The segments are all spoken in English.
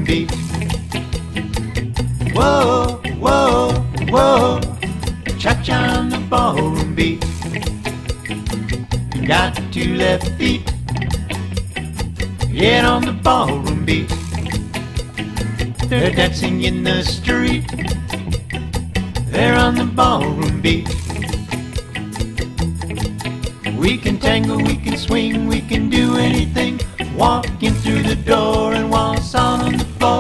beat. Whoa, whoa, whoa, cha-cha on the ballroom beat. Got two left feet, get on the ballroom beat. They're dancing in the street, they're on the ballroom beat. We can tango, we can swing, we can do anything. Walk in through the door and waltz on the floor.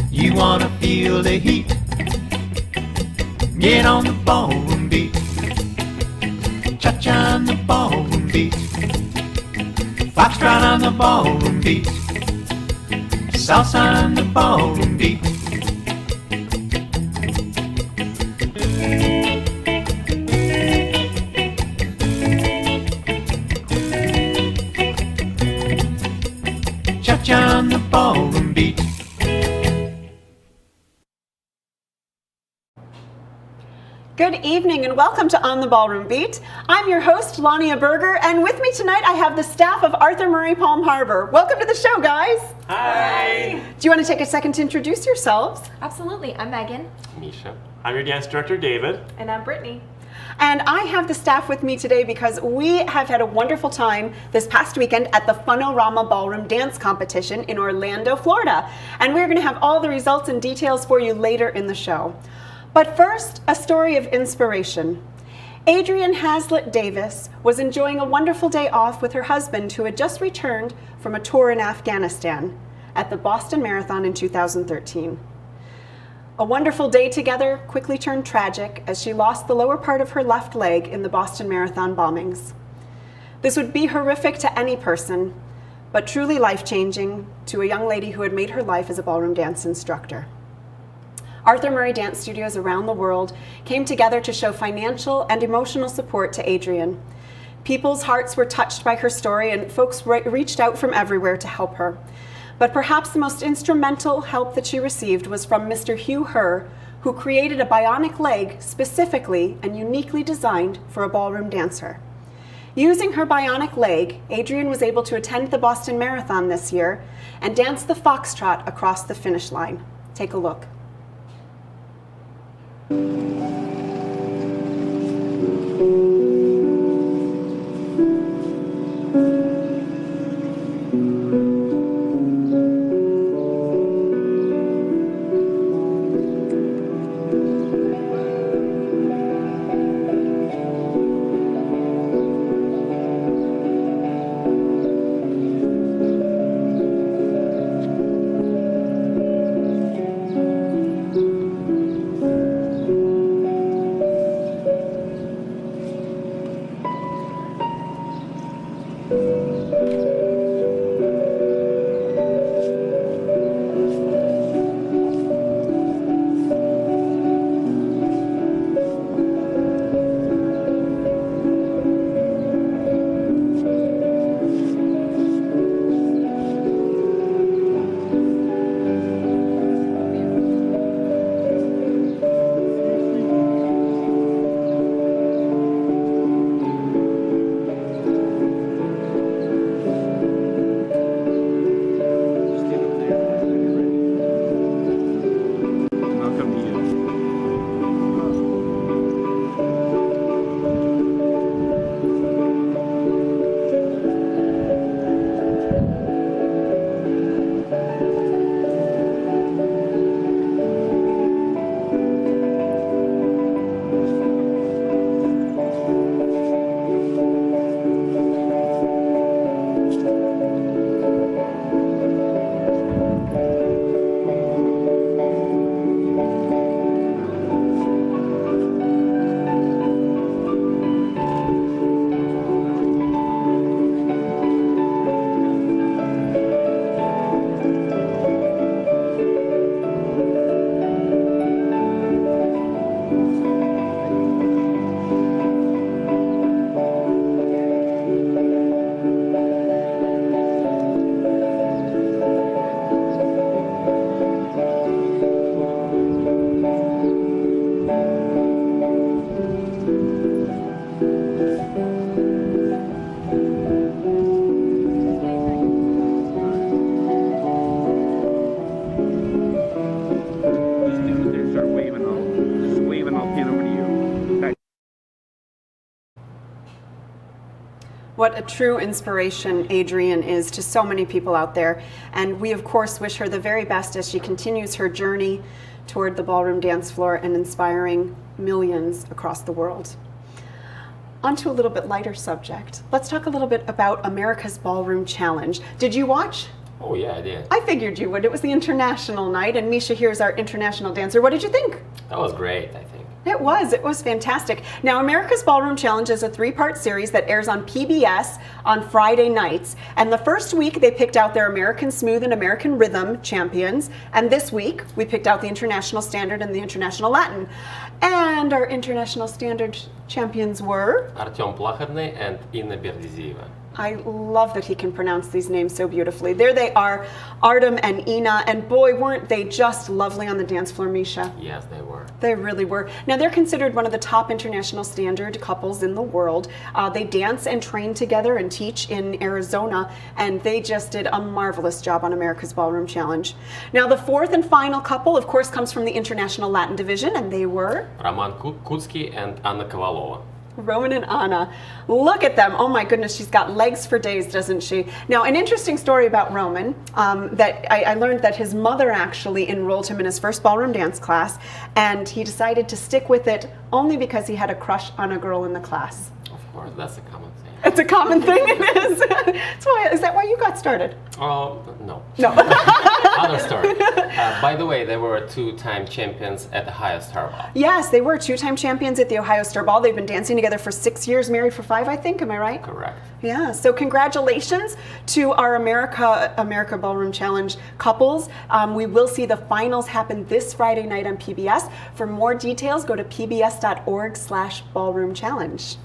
You wanna feel the heat, get on the ballroom beat. Cha-cha on the ballroom beat. Foxtrot on the ballroom beat. Salsa on the ballroom beat. Cha-cha on the ballroom beat. Good evening and welcome to On the Ballroom Beat. I'm your host, Lania Berger, and with me tonight I have the staff of Arthur Murray Palm Harbor. Welcome to the show, guys. Hi. Do you want to take a second to introduce yourselves? Absolutely. I'm Megan. Misha. I'm your dance director, David. And I'm Brittany. And I have the staff with me today because we have had a wonderful time this past weekend at the Fun-O-Rama Ballroom Dance Competition in Orlando, Florida. And we're going to have all the results and details for you later in the show. But first, a story of inspiration. Adrianne Haslet-Davis was enjoying a wonderful day off with her husband who had just returned from a tour in Afghanistan at the Boston Marathon in 2013. A wonderful day together quickly turned tragic as she lost the lower part of her left leg in the Boston Marathon bombings. This would be horrific to any person, but truly life-changing to a young lady who had made her life as a ballroom dance instructor. Arthur Murray dance studios around the world came together to show financial and emotional support to Adrianne. People's hearts were touched by her story and folks reached out from everywhere to help her. But perhaps the most instrumental help that she received was from Mr. Hugh Herr, who created a bionic leg specifically and uniquely designed for a ballroom dancer. Using her bionic leg, Adrianne was able to attend the Boston Marathon this year and dance the foxtrot across the finish line. Take a look. What a true inspiration Adrienne is to so many people out there. And we, of course, wish her the very best as she continues her journey toward the ballroom dance floor and inspiring millions across the world. On to a little bit lighter subject. Let's talk a little bit about America's Ballroom Challenge. Did you watch? Oh yeah, I did. I figured you would. It was the international night, and Misha here is our international dancer. What did you think? That was great, I think. It was fantastic. Now, America's Ballroom Challenge is a 3-part series that airs on PBS on Friday nights. And the first week, they picked out their American Smooth and American Rhythm champions. And this week, we picked out the International Standard and the International Latin. And our International Standard champions were? Artem Plakhotnyi and Berlizyeva. I love that he can pronounce these names so beautifully. There they are, Artem and Ina, and boy, weren't they just lovely on the dance floor, Misha? Yes, they were. They really were. Now, they're considered one of the top international standard couples in the world. They dance and train together and teach in Arizona, and they just did a marvelous job on America's Ballroom Challenge. Now, the fourth and final couple, of course, comes from the International Latin Division, and they were? Kutskyy and Kovalova. Roman and Anna. Look at them. Oh my goodness, she's got legs for days, doesn't she? Now, an interesting story about Roman, that I learned that his mother actually enrolled him in his first ballroom dance class, and he decided to stick with it only because he had a crush on a girl in the class. Of course, that's a common thing. It's a common thing, it is. Is that why you got started? Oh, no. No. Other story. By the way, they were 2-time champions at the Ohio Star Ball. Yes, they were 2-time champions at the Ohio Star Ball. They've been dancing together for 6 years, married for 5, I think. Am I right? Correct. Yeah, so congratulations to our America Ballroom Challenge couples. We will see the finals happen this Friday night on PBS. For more details, go to pbs.org/ballroomchallenge.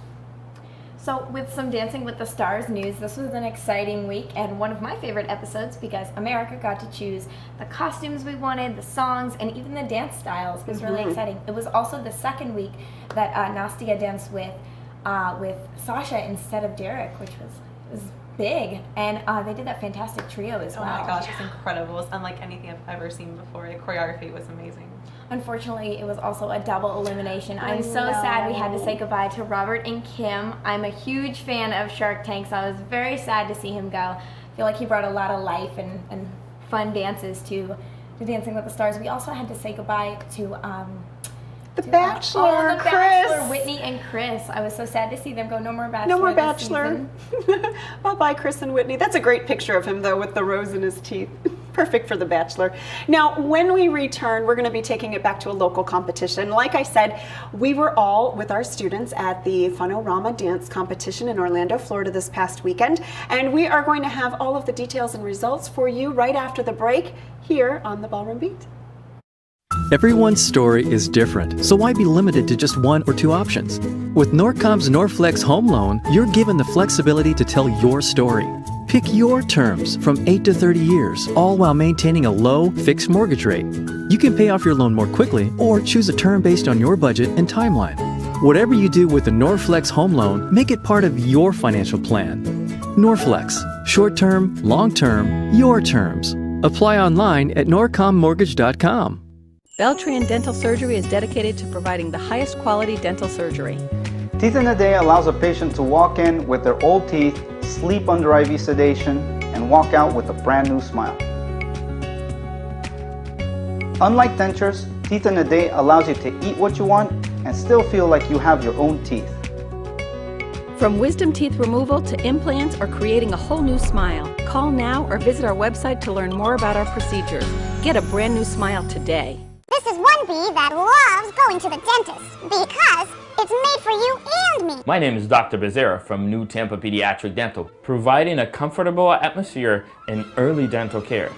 So with some Dancing with the Stars news, this was an exciting week and one of my favorite episodes because America got to choose the costumes we wanted, the songs, and even the dance styles. It was really exciting. It was also the second week that Nastya danced with Sasha instead of Derek, which was big, and they did that fantastic trio as well. Oh my gosh, it's incredible. It's unlike anything I've ever seen before. The choreography was amazing. Unfortunately, it was also a double elimination. I'm so sad we had to say goodbye to Robert and Kim. I'm a huge fan of Shark Tank, so I was very sad to see him go. I feel like he brought a lot of life and fun dances to Dancing with the Stars. We also had to say goodbye to The Bachelor, the Chris. Bachelor, Whitney and Chris. I was so sad to see them go. No more Bachelor. No more this Bachelor. season. Bye-bye, Chris and Whitney. That's a great picture of him, though, with the rose in his teeth. Perfect for The Bachelor. Now, when we return, we're going to be taking it back to a local competition. Like I said, we were all with our students at the Fun-O-Rama Dance Competition in Orlando, Florida this past weekend. And we are going to have all of the details and results for you right after the break here on the Ballroom Beat. Everyone's story is different, so why be limited to just 1 or 2 options? With Norcom's Norflex Home Loan, you're given the flexibility to tell your story. Pick your terms from 8 to 30 years, all while maintaining a low, fixed mortgage rate. You can pay off your loan more quickly or choose a term based on your budget and timeline. Whatever you do with the Norflex Home Loan, make it part of your financial plan. Norflex. Short-term, long-term, your terms. Apply online at norcommortgage.com. Beltran Dental Surgery is dedicated to providing the highest quality dental surgery. Teeth in a Day allows a patient to walk in with their old teeth, sleep under IV sedation, and walk out with a brand new smile. Unlike dentures, Teeth in a Day allows you to eat what you want and still feel like you have your own teeth. From wisdom teeth removal to implants or creating a whole new smile, call now or visit our website to learn more about our procedures. Get a brand new smile today. This is one bee that loves going to the dentist because it's made for you and me. My name is Dr. Becerra from New Tampa Pediatric Dental, providing a comfortable atmosphere in early dental care.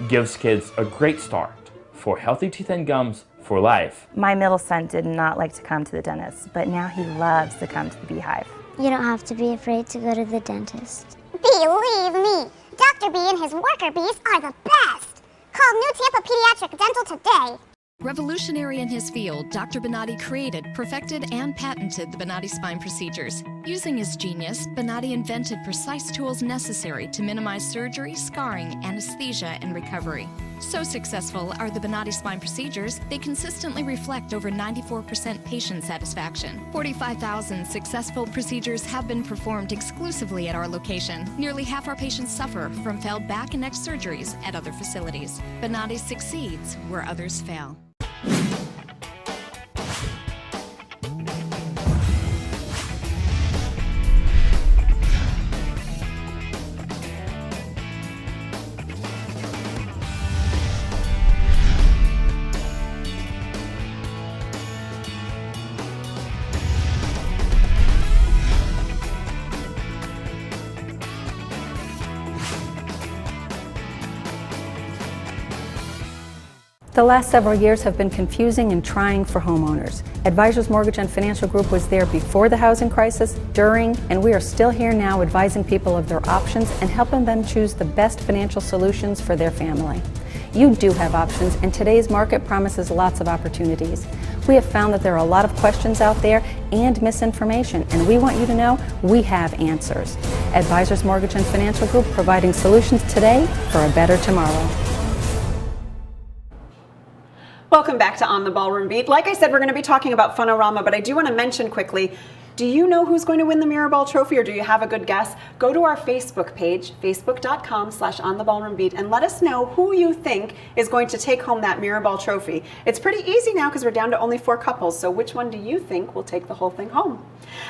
Gives kids a great start for healthy teeth and gums for life. My middle son did not like to come to the dentist, but now he loves to come to the Beehive. You don't have to be afraid to go to the dentist. Believe me, Dr. B and his worker bees are the best. Call New Tampa Pediatric Dental today. Revolutionary in his field, Dr. Bonatti created, perfected, and patented the Bonatti spine procedures. Using his genius, Bonatti invented precise tools necessary to minimize surgery, scarring, anesthesia, and recovery. So successful are the Bonnati spine procedures, they consistently reflect over 94% patient satisfaction. 45,000 successful procedures have been performed exclusively at our location. Nearly half our patients suffer from failed back and neck surgeries at other facilities. Bonnati succeeds where others fail. The last several years have been confusing and trying for homeowners. Advisors Mortgage and Financial Group was there before the housing crisis, during, and we are still here now advising people of their options and helping them choose the best financial solutions for their family. You do have options, and today's market promises lots of opportunities. We have found that there are a lot of questions out there and misinformation, and we want you to know we have answers. Advisors Mortgage and Financial Group, providing solutions today for a better tomorrow. Welcome back to On the Ballroom Beat. Like I said, we're going to be talking about Fun-O-Rama, but I do want to mention quickly, do you know who's going to win the Mirror Ball Trophy, or do you have a good guess? Go to our Facebook page, facebook.com/ontheballroombeat, and let us know who you think is going to take home that Mirror Ball Trophy. It's pretty easy now because we're down to only 4 couples, so which one do you think will take the whole thing home?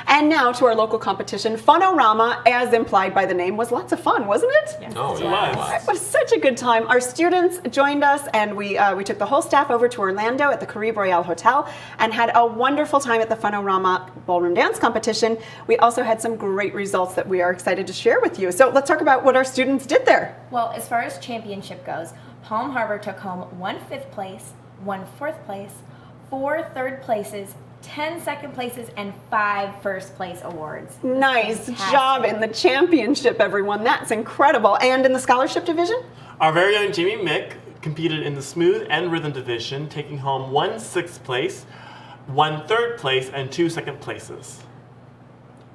And now to our local competition. Fun-O-Rama, as implied by the name, was lots of fun, wasn't it? Yes. Oh, it was. It was such a good time. Our students joined us, and we took the whole staff over to Orlando at the Caribe Royale Hotel and had a wonderful time at the Fun-O-Rama Ballroom Dance Competition. We also had some great results that we are excited to share with you. So let's talk about what our students did there. Well, as far as championship goes, Palm Harbor took home 1 5th place, 1 4th place, 4 3rd places, 10 second places, and 5 first place awards. Nice job in the championship, everyone. That's incredible. And in the scholarship division? Our very own Jamie Mick competed in the smooth and rhythm division, taking home 1 6th place, 1 3rd place, and 2 second places.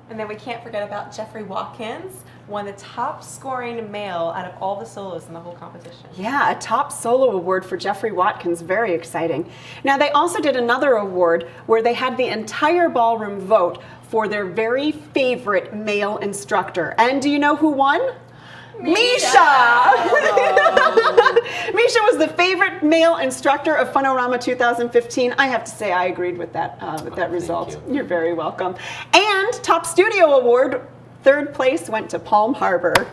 And then we can't forget about Jeffrey Watkins, won the top scoring male out of all the solos in the whole competition. Yeah, a top solo award for Jeffrey Watkins. Very exciting. Now, they also did another award where they had the entire ballroom vote for their very favorite male instructor. And do you know who won? Misha! Misha was the favorite male instructor of Fun-O-Rama 2015. I have to say I agreed with that result. You're very welcome. And top studio award, 3rd place went to Palm Harbor.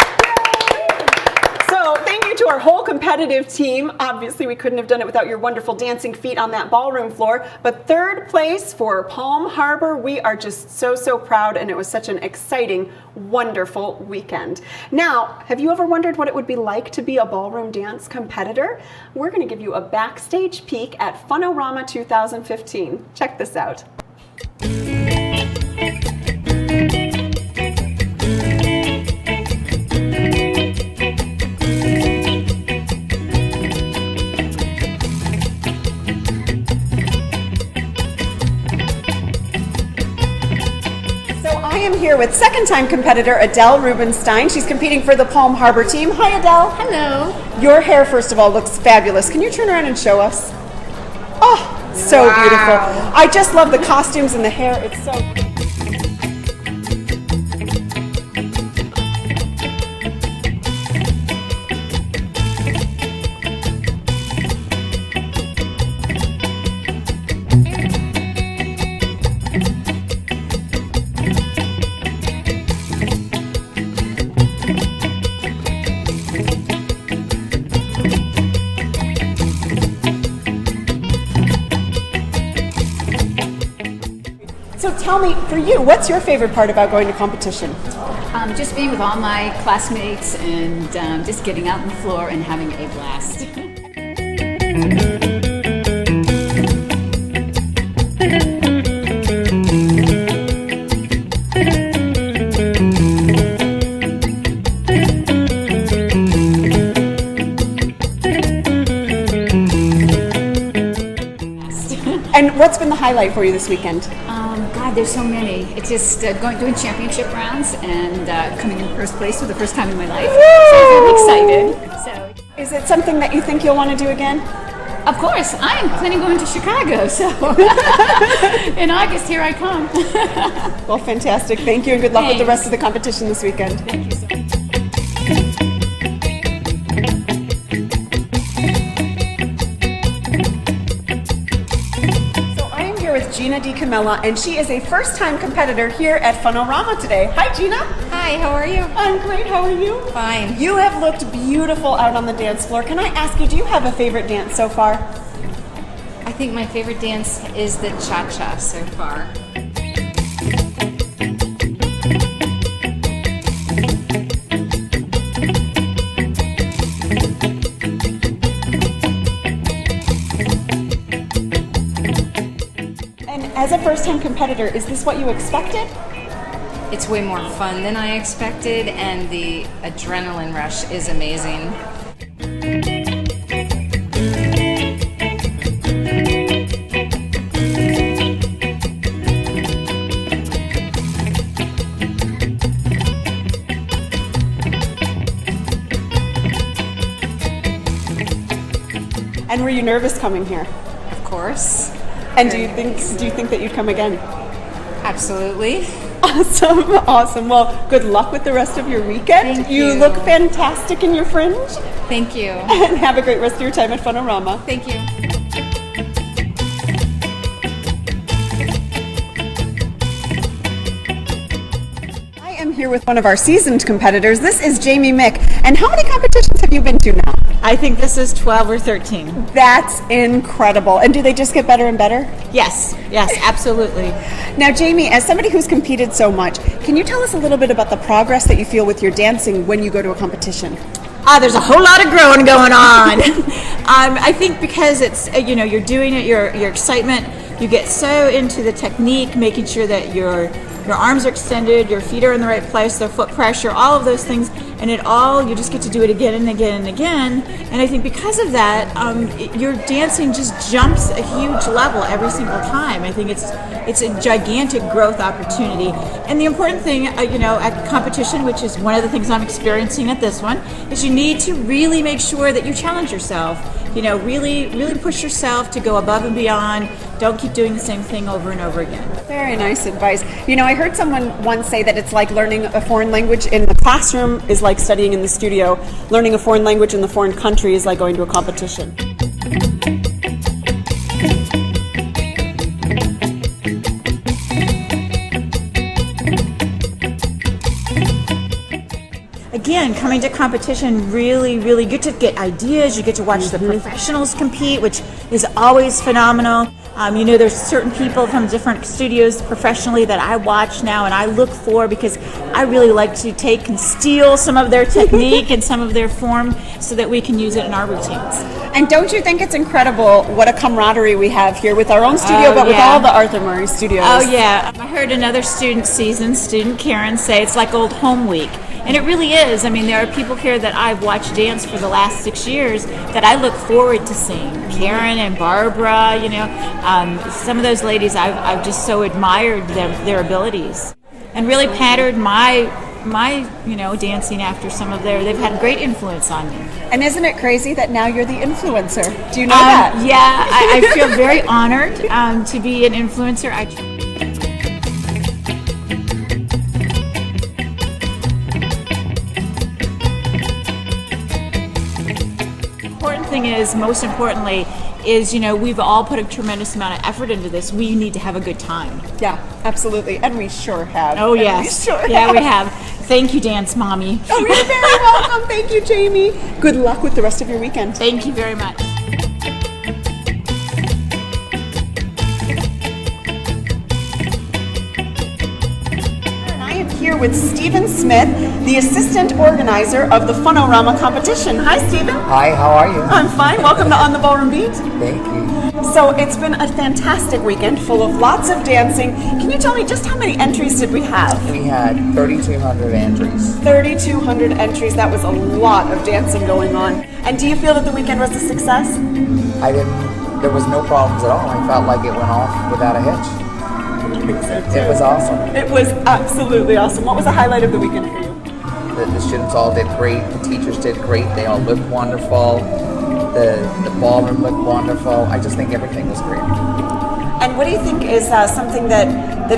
So thank you to our whole competitive team. Obviously, we couldn't have done it without your wonderful dancing feet on that ballroom floor. But 3rd place for Palm Harbor, we are just so proud, and it was such an exciting, wonderful weekend. Now, have you ever wondered what it would be like to be a ballroom dance competitor? We're going to give you a backstage peek at Fun-O-Rama 2015. Check this out. I am here with second-time competitor Adele Rubenstein. She's competing for the Palm Harbor team. Hi, Adele. Hello. Your hair, first of all, looks fabulous. Can you turn around and show us? Oh, so beautiful. I just love the costumes and the hair. It's so... So tell me, for you, what's your favorite part about going to competition? Just being with all my classmates and just getting out on the floor and having a blast. And what's been the highlight for you this weekend? God, there's so many. It's just doing championship rounds and coming in first place for the first time in my life. So I'm very excited. So. Is it something that you think you'll want to do again? Of course, I am planning on going to Chicago, so in August, here I come. Well, fantastic. Thank you, and good luck with the rest of the competition this weekend. Thank you so much. With Gina DiCamilla, and she is a first-time competitor here at Fun-O-Rama today. Hi, Gina. Hi, how are you? I'm great. How are you? Fine. You have looked beautiful out on the dance floor. Can I ask you, do you have a favorite dance so far? I think my favorite dance is the cha-cha so far. As a first-time competitor, is this what you expected? It's way more fun than I expected, and the adrenaline rush is amazing. And were you nervous coming here? Of course. And do you think that you'd come again? Absolutely. Awesome. Well, good luck with the rest of your weekend. Thank you. you Look fantastic in your fringe. Thank you. And have a great rest of your time at Fun-O-Rama. Thank you. I am here with one of our seasoned competitors. This is Jamie Mick. And how many competitions have you been to now? I think this is 12 or 13. That's incredible. And do they just get better and better? Yes, absolutely. Now, Jamie, as somebody who's competed so much, can you tell us a little bit about the progress that you feel with your dancing when you go to a competition? There's a whole lot of growing going on. I think because it's, you're doing it, your excitement, you get so into the technique, making sure that your arms are extended, your feet are in the right place, the foot pressure, all of those things, and you just get to do it again and again and again. And I think because of that, your dancing just jumps a huge level every single time. I think it's a gigantic growth opportunity. And the important thing, at competition, which is one of the things I'm experiencing at this one, is you need to really make sure that you challenge yourself. Really push yourself to go above and beyond. Don't keep doing the same thing over and over again. Very nice advice. I heard someone once say that it's like learning a foreign language in the classroom is like studying in the studio. Learning a foreign language in the foreign country is like going to a competition. Again, coming to competition, really get to get ideas. You get to watch the professionals compete, which is always phenomenal. There's certain people from different studios professionally that I watch now and I look for because I really like to take and steal some of their technique and some of their form so that we can use it in our routines. And don't you think it's incredible what a camaraderie we have here with our own studio, but with all the Arthur Murray studios? Oh yeah, I heard another student Karen say it's like old home week. And it really is. There are people here that I've watched dance for the last 6 years that I look forward to seeing. Karen and Barbara, some of those ladies I've just so admired their abilities, and really patterned my dancing after some of they've had great influence on me. And isn't it crazy that now you're the influencer? Do you know that? Yeah, I feel very honored to be an influencer. Most importantly is we've all put a tremendous amount of effort into this. We need to have a good time. Yeah, absolutely, and we sure have. Oh yes, we have. Thank you, Dance Mommy. Oh, you're very welcome. Thank you, Jamie. Good luck with the rest of your weekend. Thank you very much. Here with Stephen Smith, the assistant organizer of the Fun-O-Rama competition. Hi, Stephen. Hi, how are you? I'm fine. Welcome to On the Ballroom Beat. Thank you. So it's been a fantastic weekend full of lots of dancing. Can you tell me just how many entries did we have? We had 3,200 entries. 3,200 entries. That was a lot of dancing going on. And do you feel that the weekend was a success? There was no problems at all. I felt like it went off without a hitch. It was awesome. It was absolutely awesome. What was the highlight of the weekend for you? The students all did great. The teachers did great. They all looked wonderful. The ballroom looked wonderful. I just think everything was great. And what do you think is something that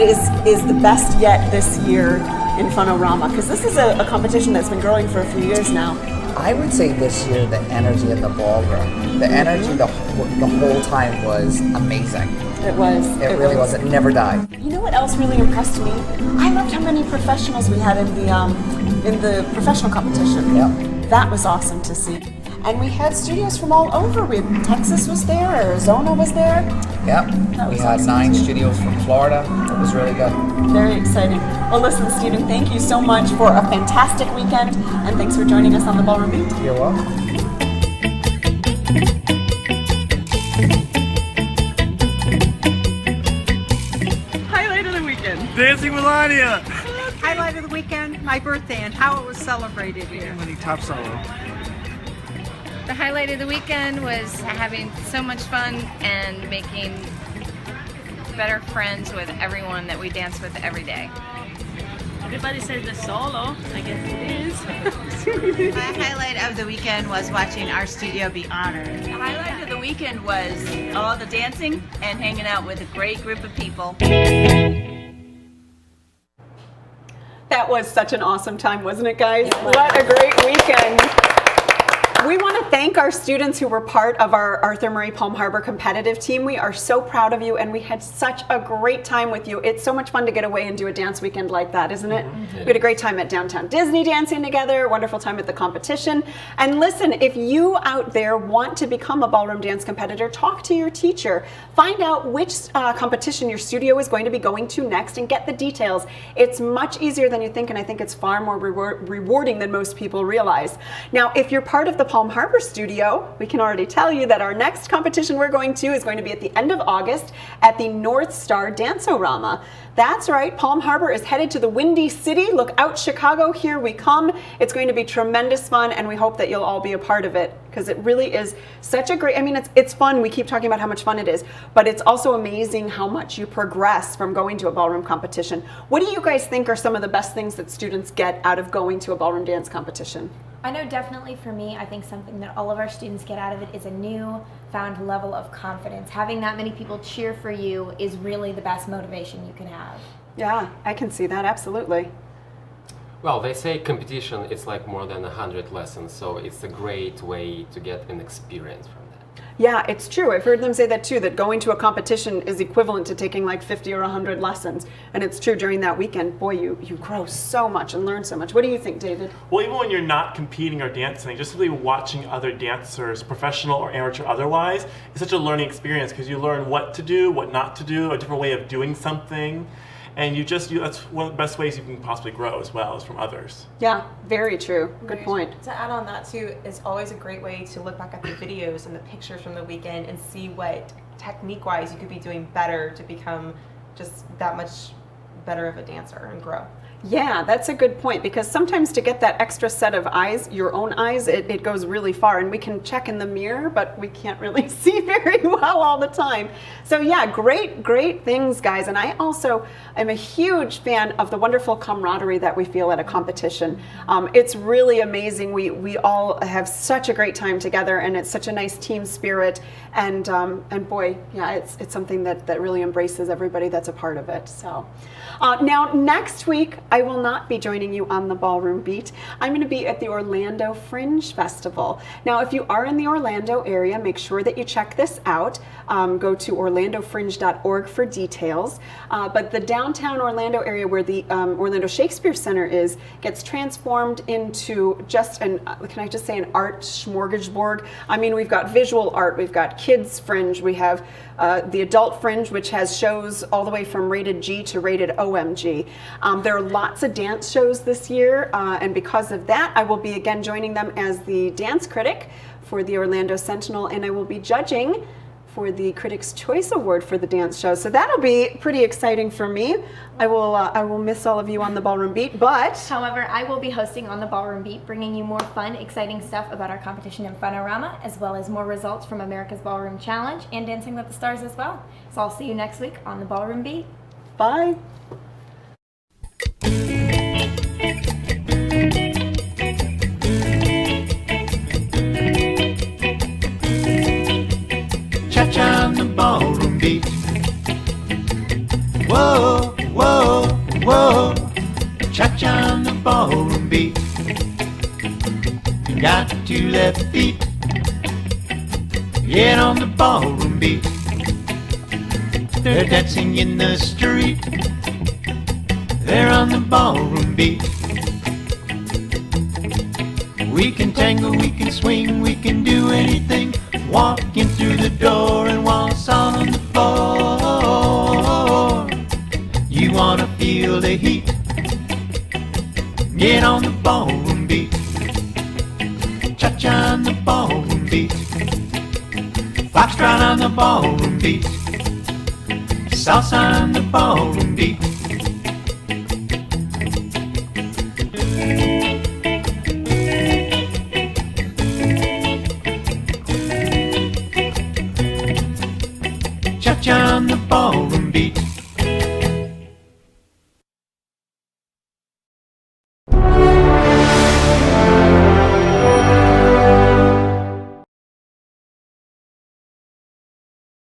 is the best yet this year in Fun-O-Rama? Because this is a competition that's been growing for a few years now. I would say this year the energy in the ballroom, the energy the whole time was amazing. It was. It really was. It never died. You know what else really impressed me? I loved how many professionals we had in the professional competition. Yeah. That was awesome to see. And we had studios from all over. Texas was there, Arizona was there. Yep. We had awesome 9 too. studios from Florida. It was really good. Very exciting. Well, listen, Stephen, thank you so much for a fantastic weekend, and thanks for joining us on the Ballroom Beat. You're welcome. Highlight of the weekend. Dancing with Anya. Highlight of the weekend, my birthday and how it was celebrated here. Winning top solo. The highlight of the weekend was having so much fun and making better friends with everyone that we dance with every day. Everybody says the solo, I guess it is. My highlight of the weekend was watching our studio be honored. The highlight of the weekend was all the dancing and hanging out with a great group of people. That was such an awesome time, wasn't it, guys? What a great weekend. We want to thank our students who were part of our Arthur Murray Palm Harbor competitive team. We are so proud of you, and we had such a great time with you. It's so much fun to get away and do a dance weekend like that, isn't it? Mm-hmm. We had a great time at Downtown Disney dancing together, wonderful time at the competition. And listen, if you out there want to become a ballroom dance competitor, talk to your teacher. Find out which competition your studio is going to be going to next and get the details. It's much easier than you think, and I think it's far more rewarding than most people realize. Now, if you're part of the Palm Harbor studio, we can already tell you that our next competition we're going to is going to be at the end of August at the North Star Dance-O-Rama. That's right, Palm Harbor is headed to the Windy City. Look out, Chicago, here we come. It's going to be tremendous fun, and we hope that you'll all be a part of it, because it really is such a great, I mean, it's fun. We keep talking about how much fun it is, but it's also amazing how much you progress from going to a ballroom competition. What do you guys think are some of the best things that students get out of going to a ballroom dance competition? I know definitely for me, I think something that all of our students get out of it is a newfound level of confidence. Having that many people cheer for you is really the best motivation you can have. Yeah, I can see that, absolutely. Well, they say competition is like more than 100 lessons, so it's a great way to get an experience from that. Yeah, it's true. I've heard them say that too, that going to a competition is equivalent to taking like 50 or 100 lessons. And it's true, during that weekend, boy, you grow so much and learn so much. What do you think, David? Well, even when you're not competing or dancing, just simply watching other dancers, professional or amateur otherwise, is such a learning experience, because you learn what to do, what not to do, a different way of doing something. And that's one of the best ways you can possibly grow as well, is from others. Yeah, very true. Good point. To add on that too, is always a great way to look back at the videos and the pictures from the weekend and see what technique-wise you could be doing better to become just that much better of a dancer and grow. Yeah, that's a good point, because sometimes to get that extra set of eyes, your own eyes, it goes really far, and we can check in the mirror, but we can't really see very well all the time. So yeah, great things, guys. And I also am a huge fan of the wonderful camaraderie that we feel at a competition. It's really amazing. We all have such a great time together, and it's such a nice team spirit. And boy, yeah, it's something that really embraces everybody that's a part of it. So now next week, I will not be joining you on the Ballroom Beat. I'm going to be at the Orlando Fringe Festival. Now, if you are in the Orlando area, make sure that you check this out. Go to orlandofringe.org for details. But the downtown Orlando area, where the Orlando Shakespeare Center is, gets transformed into just can I just say, an art smorgasbord. I mean, we've got visual art, we've got kids fringe, we have the adult fringe, which has shows all the way from rated G to rated OMG. There are lots of dance shows this year, and because of that, I will be again joining them as the dance critic for the Orlando Sentinel, and I will be judging for the Critics' Choice Award for the dance show. So that'll be pretty exciting for me. I will miss all of you on the Ballroom Beat, but... However, I will be hosting on the Ballroom Beat, bringing you more fun, exciting stuff about our competition in Fun-O-Rama, as well as more results from America's Ballroom Challenge and Dancing with the Stars as well. So I'll see you next week on the Ballroom Beat. Bye. whoa, whoa, whoa. Cha-cha on the ballroom beat. You got 2 left feet. Get on the ballroom beat. They're dancing in the street. They're on the ballroom beat. We can tango, we can swing, we can do anything. Walk in through the door and waltz on the floor. You wanna feel the heat? Get on the ballroom beat. Cha-cha on the ballroom beat. Foxtrot on the ballroom beat. Salsa on the ballroom beat. Cha-cha on the ballroom